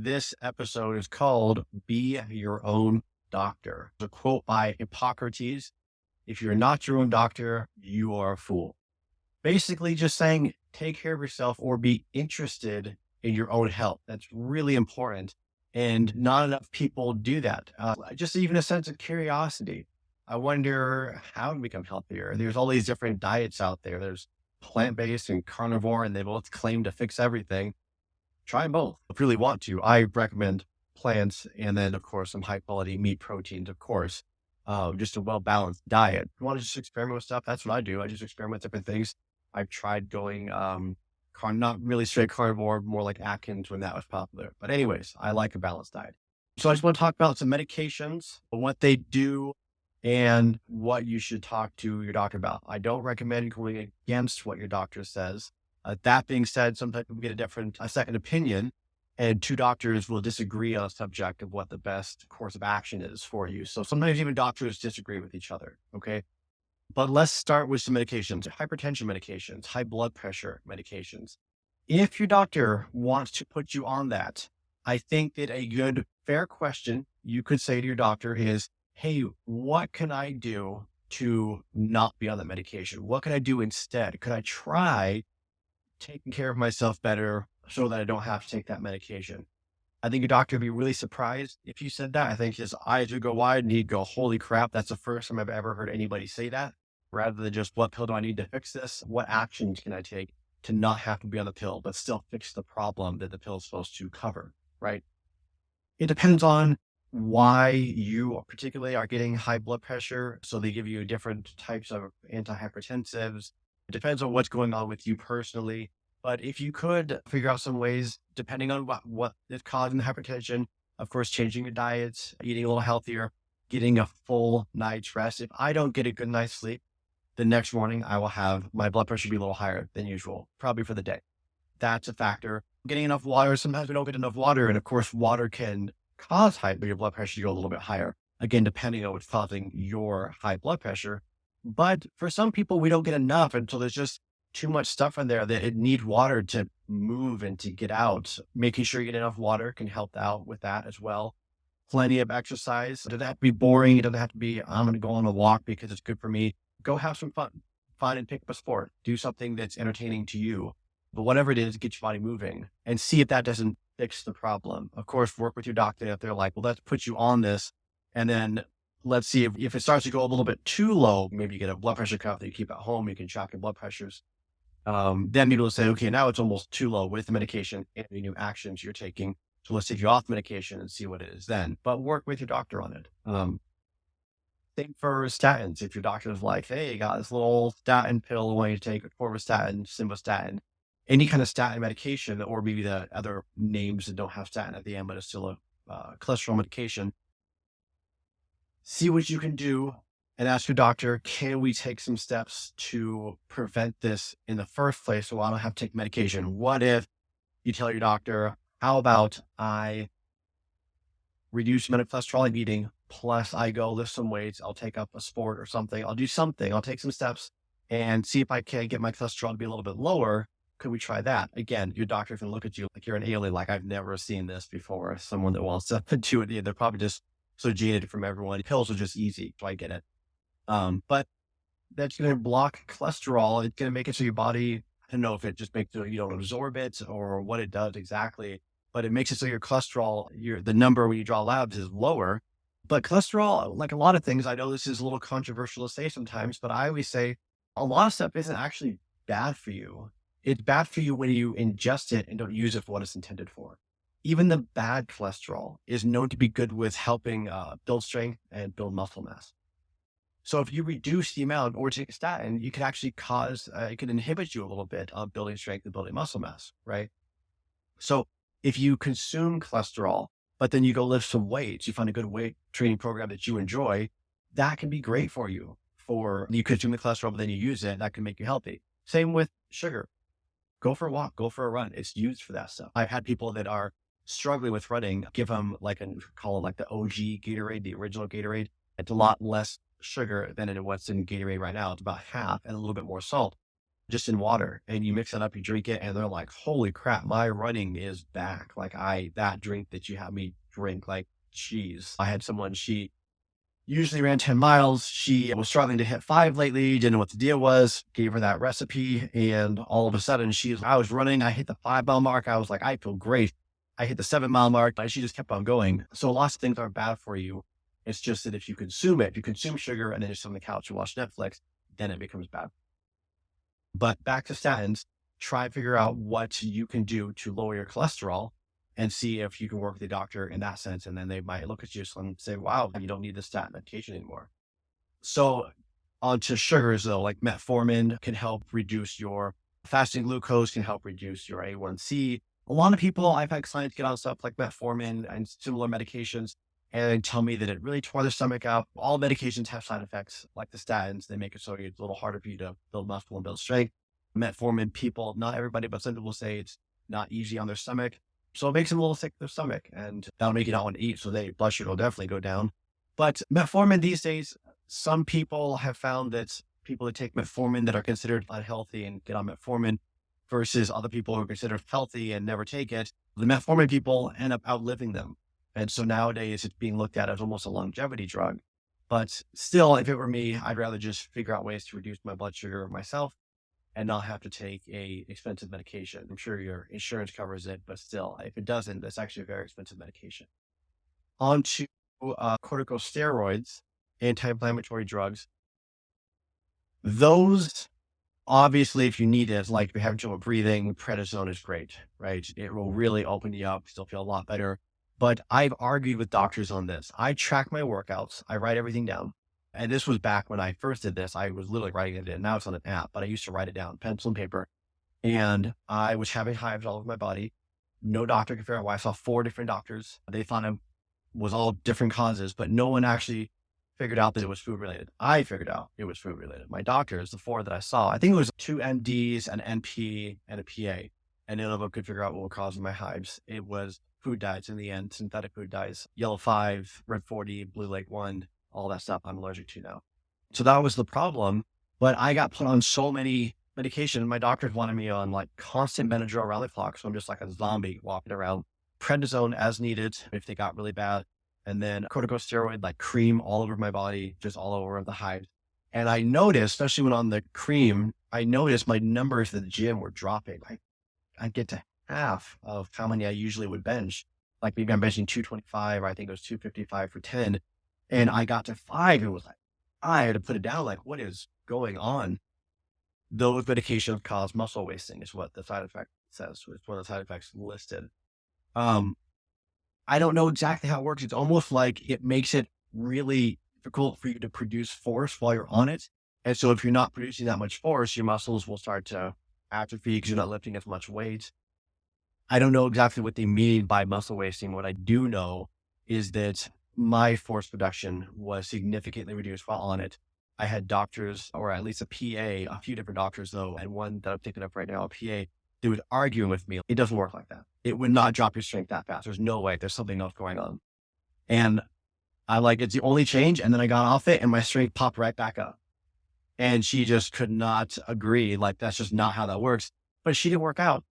This episode is called Be Your Own Doctor. It's a quote by Hippocrates. If you're not your own doctor, you are a fool. Basically, just saying take care of yourself or be interested in your own health. That's really important. And not enough people do that. Just even a sense of curiosity. I wonder how to become healthier. There's all these different diets out there. There's plant based and carnivore, and they both claim to fix everything. Try them both if you really want to. I recommend plants and then, of course, some high quality meat proteins, of course. Just a well balanced diet. If you want to just experiment with stuff, that's what I do. I just experiment with different things. I've tried going not really straight carnivore, more like Atkins when that was popular. But anyways, I like a balanced diet. So I just want to talk about some medications, what they do, and what you should talk to your doctor about. I don't recommend going against what your doctor says. That being said, sometimes we get a second opinion, and two doctors will disagree on a subject of what the best course of action is for you. So sometimes even doctors disagree with each other. Okay. But let's start with some medications, hypertension medications, high blood pressure medications. If your doctor wants to put you on that, I think that a good, fair question you could say to your doctor is, hey, what can I do to not be on that medication? What can I do instead? Could I try taking care of myself better so that I don't have to take that medication? I think your doctor would be really surprised if you said that. I think his eyes would go wide and he'd go, holy crap, that's the first time I've ever heard anybody say that. Rather than just, what pill do I need to fix this? What actions can I take to not have to be on the pill, but still fix the problem that the pill is supposed to cover, right? It depends on why you particularly are getting high blood pressure. So they give you different types of antihypertensives. It depends on what's going on with you personally. But if you could figure out some ways, depending on what is causing the hypertension, of course, changing your diets, eating a little healthier, getting a full night's rest. If I don't get a good night's sleep, the next morning I will have my blood pressure be a little higher than usual, probably for the day. That's a factor. Getting enough water. Sometimes we don't get enough water. And of course, water can cause your blood pressure to go a little bit higher. Again, depending on what's causing your high blood pressure. But for some people, we don't get enough until there's just too much stuff in there that it need water to move and to get out. Making sure you get enough water can help out with that as well. Plenty of exercise. It doesn't have to be boring. It doesn't have to be, I'm going to go on a walk because it's good for me. Go have some fun. Find and pick up a sport. Do something that's entertaining to you. But whatever it is, get your body moving and see if that doesn't fix the problem. Of course, work with your doctor if they're like, well, let's put you on this. And then let's see if it starts to go a little bit too low, maybe you get a blood pressure cuff that you keep at home. You can track your blood pressures. Then people will say, okay, now it's almost too low with the medication and the new actions you're taking. So let's take you off medication and see what it is then. But work with your doctor on it. Same for statins. If your doctor is like, hey, you got this little statin pill, I want you to take atorvastatin, simvastatin, any kind of statin medication, or maybe the other names that don't have statin at the end, but it's still a cholesterol medication. See what you can do and ask your doctor, can we take some steps to prevent this in the first place so I don't have to take medication? What if you tell your doctor, how about I reduce the amount of cholesterol I'm eating, plus I go lift some weights, I'll take up a sport or something, I'll do something, I'll take some steps and see if I can get my cholesterol to be a little bit lower. Could we try that? Again, your doctor can look at you like you're an alien, like I've never seen this before. Someone that wants to do it, they're probably just so jaded from everyone. Pills are just easy, so I get it. But that's going to block cholesterol. It's going to make it so your body, I don't know if it just makes it, you don't absorb it or what it does exactly, but it makes it so your cholesterol, the number when you draw labs is lower. But cholesterol, like a lot of things, I know this is a little controversial to say sometimes, but I always say a lot of stuff isn't actually bad for you. It's bad for you when you ingest it and don't use it for what it's intended for. Even the bad cholesterol is known to be good with helping build strength and build muscle mass. So if you reduce the amount or take a statin, you can actually it can inhibit you a little bit of building strength and building muscle mass, right? So if you consume cholesterol, but then you go lift some weights, you find a good weight training program that you enjoy, that can be great for you. You consume the cholesterol, but then you use it, that can make you healthy. Same with sugar. Go for a walk, go for a run. It's used for that stuff. I've had people that are struggling with running, give them call it like the OG Gatorade, the original Gatorade. It's a lot less sugar than what's in Gatorade right now. It's about half and a little bit more salt. just in water, and you mix it up, you drink it, and they're like, holy crap, my running is back. Like that drink that you have me drink, like, geez. I had someone, she usually ran 10 miles. She was struggling to hit 5 lately, didn't know what the deal was, gave her that recipe. And all of a sudden I was running, I hit the 5 mile mark. I was like, I feel great. I hit the 7 mile mark, but she just kept on going. So lots of things aren't bad for you. It's just that if you consume it, if you consume sugar and then just sit on the couch and watch Netflix, then it becomes bad. But back to statins, try to figure out what you can do to lower your cholesterol and see if you can work with the doctor in that sense. And then they might look at you and say, wow, you don't need this statin medication anymore. So on to sugars though, like metformin can help reduce your fasting glucose, can help reduce your A1C. A lot of people, I've had clients get on stuff like metformin and similar medications and tell me that it really tore their stomach out. All medications have side effects like the statins. They make it so it's a little harder for you to build muscle and build strength. Metformin, people, not everybody, but some people say it's not easy on their stomach. So it makes them a little sick to their stomach and that'll make you not want to eat. So their blood sugar will definitely go down. But metformin these days, some people have found that people that take metformin that are considered unhealthy and get on metformin versus other people who are considered healthy and never take it, the metformin people end up outliving them. And so nowadays it's being looked at as almost a longevity drug. But still, if it were me, I'd rather just figure out ways to reduce my blood sugar myself and not have to take a expensive medication. I'm sure your insurance covers it, but still, if it doesn't, that's actually a very expensive medication. On to corticosteroids, anti-inflammatory drugs. Those, obviously, if you need it, like if you're having trouble breathing, prednisone is great, right? It will really open you up, still feel a lot better. But I've argued with doctors on this. I track my workouts. I write everything down. And this was back when I first did this. I was literally writing it in. Now it's on an app, but I used to write it down, pencil and paper. And I was having hives all over my body. No doctor could figure out why. I saw 4 different doctors. They thought it was all different causes, but no one actually figured out that it was food related. I figured out it was food related. My doctors, the 4 that I saw, I think it was 2 MDs, an NP, and a PA. And none of them could figure out what was causing my hives. It was food dyes in the end, synthetic food dyes, Yellow 5, Red 40, Blue Lake 1, all that stuff I'm allergic to now. So that was the problem. But I got put on so many medications. My doctors wanted me on like constant Benadryl around the clock. So I'm just like a zombie walking around. Prednisone as needed if they got really bad. And then corticosteroid, like cream all over my body, just all over the hives. And I noticed, especially when on the cream, I noticed my numbers at the gym were dropping. I'd get to half of how many I usually would bench. Like maybe I'm benching 225, or I think it was 255 for 10. And I got to 5. It was like, I had to put it down. Like, what is going on? Those medications cause muscle wasting is what the side effect says. It's one of the side effects listed. I don't know exactly how it works. It's almost like it makes it really difficult for you to produce force while you're on it. And so if you're not producing that much force, your muscles will start to atrophy because you're not lifting as much weight. I don't know exactly what they mean by muscle wasting. What I do know is that my force production was significantly reduced while on it. I had doctors, or at least a PA, a few different doctors though, and one that I'm picking up right now, a PA, they was arguing with me. It doesn't work like that. It would not drop your strength that fast. There's no way. There's something else going on. And I'm like, it's the only change. And then I got off it and my strength popped right back up. And she just could not agree. Like, that's just not how that works. But she didn't work out.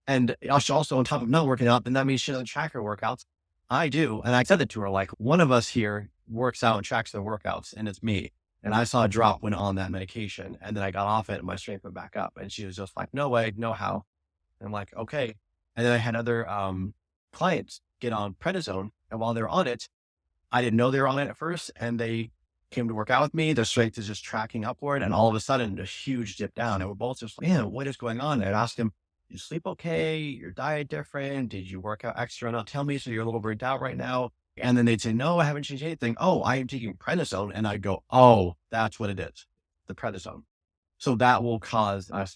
And also on top of not working out, then that means she doesn't track her workouts. I do. And I said that to her, like, one of us here works out and tracks their workouts, and it's me. And I saw a drop when on that medication. And then I got off it and my strength went back up. And she was just like, no way, no how. And I'm like, okay. And then I had other clients get on prednisone. And while they're on it, I didn't know they were on it at first. And they came to work out with me. Their strength is just tracking upward. And all of a sudden, a huge dip down. And we're both just like, man, what is going on? And I asked him, did you sleep okay? Your diet different? Did you work out extra enough? Tell me, so you're a little burnt out right now. And then they'd say, no, I haven't changed anything. Oh, I am taking prednisone. And I'd go, oh, that's what it is, the prednisone. So that will cause a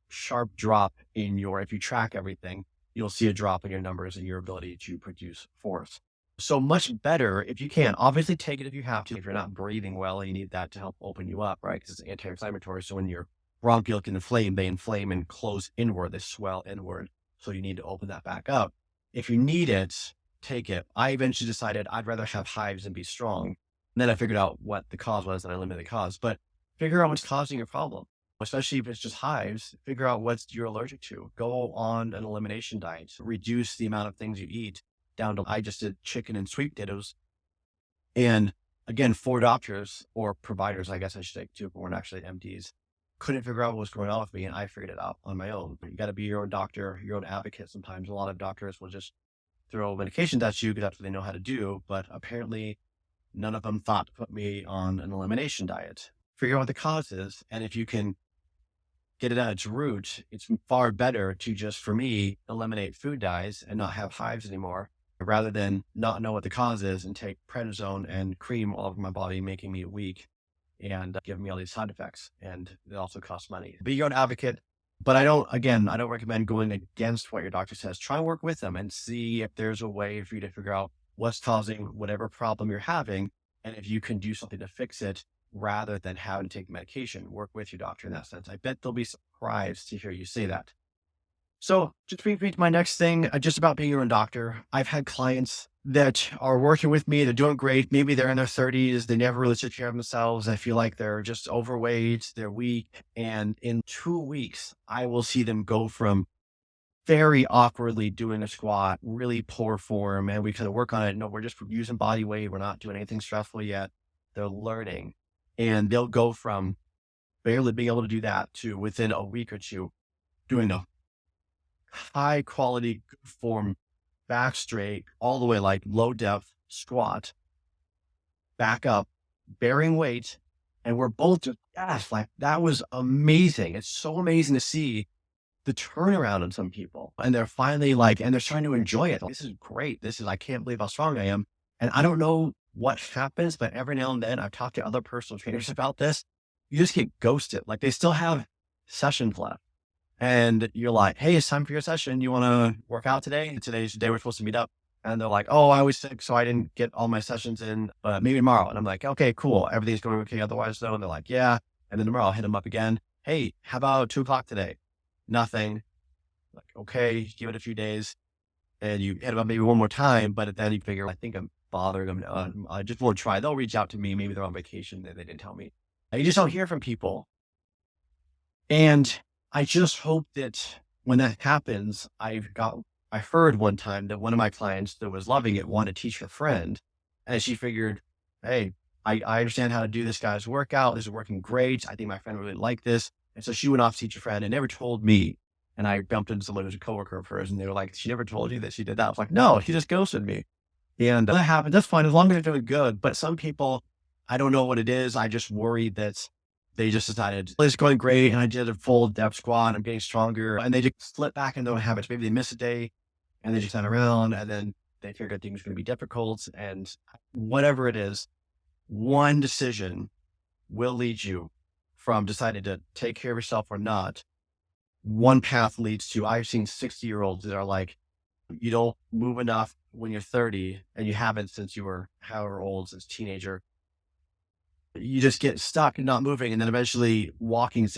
sharp drop in your, if you track everything, you'll see a drop in your numbers and your ability to produce force. So much better if you can. Obviously take it if you have to. If you're not breathing well, you need that to help open you up, right? Because it's anti-inflammatory. So when your bronchial can inflame, they inflame and close inward, they swell inward. So you need to open that back up. If you need it, take it. I eventually decided I'd rather have hives and be strong. And then I figured out what the cause was and I limited the cause. But figure out what's causing your problem. especially if it's just hives, figure out what you're allergic to. Go on an elimination diet, reduce the amount of things you eat down to, I just did chicken and sweet potatoes. And again, 4 doctors or providers, I guess I should say too, but weren't actually MDs, couldn't figure out what was going on with me. And I figured it out on my own. You got to be your own doctor, your own advocate. Sometimes a lot of doctors will just throw medications at you because that's what they know how to do. But apparently none of them thought to put me on an elimination diet. Figure out what the cause is. And if you can get it at its root, it's far better to just, for me, eliminate food dyes and not have hives anymore, rather than not know what the cause is and take prednisone and cream all over my body, making me weak and giving me all these side effects. And it also costs money. Be your own advocate. But I don't recommend going against what your doctor says. Try and work with them and see if there's a way for you to figure out what's causing whatever problem you're having. And if you can do something to fix it rather than having to take medication, work with your doctor in that sense. I bet they'll be surprised to hear you say that. So just brings me to my next thing, just about being your own doctor. I've had clients that are working with me. They're doing great. Maybe they're in their 30s. They never really took care of themselves. I feel like they're just overweight. They're weak. And in 2 weeks, I will see them go from very awkwardly doing a squat, really poor form. And we kind of work on it. No, we're just using body weight. We're not doing anything stressful yet. They're learning. And they'll go from barely being able to do that to within a week or two doing a high quality, good form, back straight, all the way like low depth squat, back up, bearing weight. And we're both just, gosh, like that was amazing. It's so amazing to see the turnaround in some people. And they're finally like, and they're starting to enjoy it. This is great. I can't believe how strong I am. And I don't know what happens, but every now and then I've talked to other personal trainers about this. You just get ghosted. Like they still have sessions left. And you're like, hey, it's time for your session. You want to work out today? And today's the day we're supposed to meet up. And they're like, oh, I was sick, so I didn't get all my sessions in, but maybe tomorrow. And I'm like, okay, cool. Everything's going okay otherwise though. And they're like, yeah. And then tomorrow I'll hit them up again. Hey, how about 2:00 today? Nothing. Like, okay, give it a few days. And you hit them up maybe one more time, but then you figure, I think I'm bothering them. I just won't try. They'll reach out to me. Maybe they're on vacation. They didn't tell me. You just don't hear from people. And I just hope that when that happens, I heard one time that one of my clients that was loving it wanted to teach her friend. And she figured, hey, I understand how to do this guy's workout. This is working great. I think my friend really liked this. And so she went off to teach a friend and never told me. And I bumped into someone who's a coworker of hers and they were like, she never told you that she did that. I was like, no, she just ghosted me. And that happened. That's fine as long as they're doing good. But some people, I don't know what it is. I just worry that they just decided it's going great. And I did a full depth squat. I'm getting stronger. And they just slip back into their habits. Maybe they miss a day and they just turn around and then they figure things are going to be difficult. And whatever it is, one decision will lead you from deciding to take care of yourself or not. One path leads to, I've seen 60-year-olds that are like, you don't move enough when you're 30 and you haven't since you were however old, since teenager. You just get stuck and not moving. And then eventually walking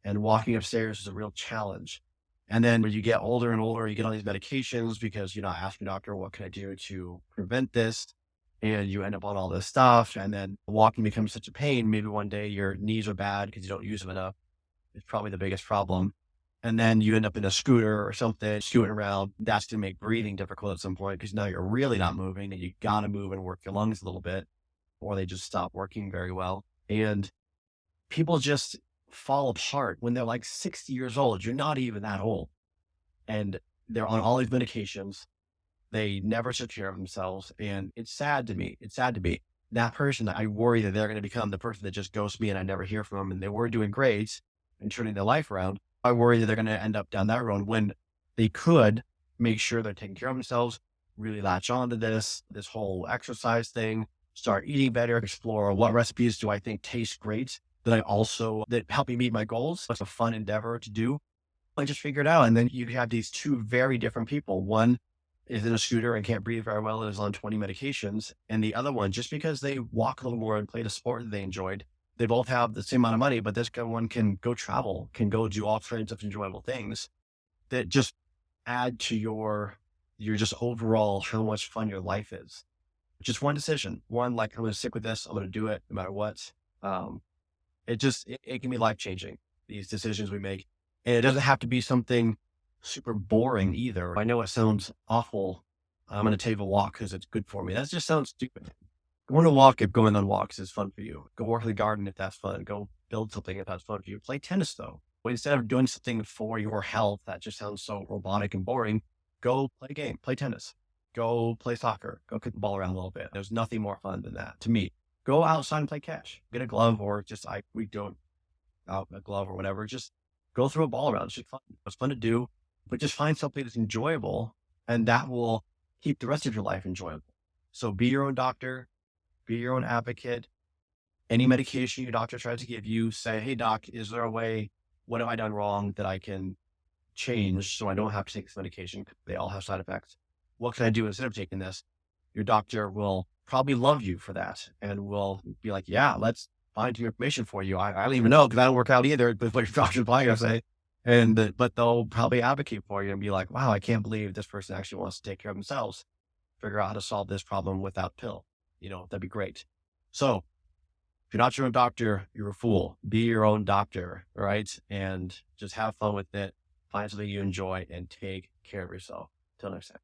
upstairs is a real challenge. And then when you get older and older, you get all these medications because you're not asking the doctor, what can I do to prevent this? And you end up on all this stuff. And then walking becomes such a pain. Maybe one day your knees are bad because you don't use them enough. It's probably the biggest problem. And then you end up in a scooter or something, scooting around. That's going to make breathing difficult at some point because now you're really not moving and you got to move and work your lungs a little bit, or they just stop working very well. And people just fall apart when they're like 60 years old. You're not even that old. And they're on all these medications. They never took care of themselves. And it's sad to me. It's sad to be that person. I worry that they're going to become the person that just ghosts me and I never hear from them. And they were doing great and turning their life around. I worry that they're going to end up down that road when they could make sure they're taking care of themselves, really latch on to this whole exercise thing, start eating better, explore what recipes do I think taste great that help me meet my goals. It's a fun endeavor to do. I just figure it out. And then you have these two very different people. One is in a scooter and can't breathe very well and is on 20 medications. And the other one, just because they walk a little more and played a sport that they enjoyed, they both have the same amount of money, but this one can go travel, can go do all kinds of enjoyable things that just add to your just overall how much fun your life is. Just one decision. One, I'm going to stick with this. I'm going to do it no matter what. It can be life changing. these decisions we make. And it doesn't have to be something super boring either. I know it sounds awful. I'm going to take a walk because it's good for me. That just sounds stupid. Going to walk if going on walks is fun for you. Go work in the garden if that's fun. Go build something if that's fun for you. Play tennis though. But instead of doing something for your health that just sounds so robotic and boring, go play a game, play tennis, go play soccer, go kick the ball around a little bit. There's nothing more fun than that to me. Go outside and play catch. Get a glove or just we don't out a glove or whatever. Just go throw a ball around. It's just fun. It's fun to do, but just find something that's enjoyable, and that will keep the rest of your life enjoyable. So be your own doctor, be your own advocate. Any medication your doctor tries to give you, say, hey, doc, is there a way, what have I done wrong that I can change so I don't have to take this medication? They all have side effects. What can I do instead of taking this? Your doctor will probably love you for that and will be like, yeah, let's find your information for you. I don't even know because I don't work out either, but what your doctor's probably going to say. But they'll probably advocate for you and be like, wow, I can't believe this person actually wants to take care of themselves, figure out how to solve this problem without pill. That'd be great. So if you're not your own doctor, you're a fool. Be your own doctor, right? And just have fun with it. Find something you enjoy and take care of yourself. Till next time.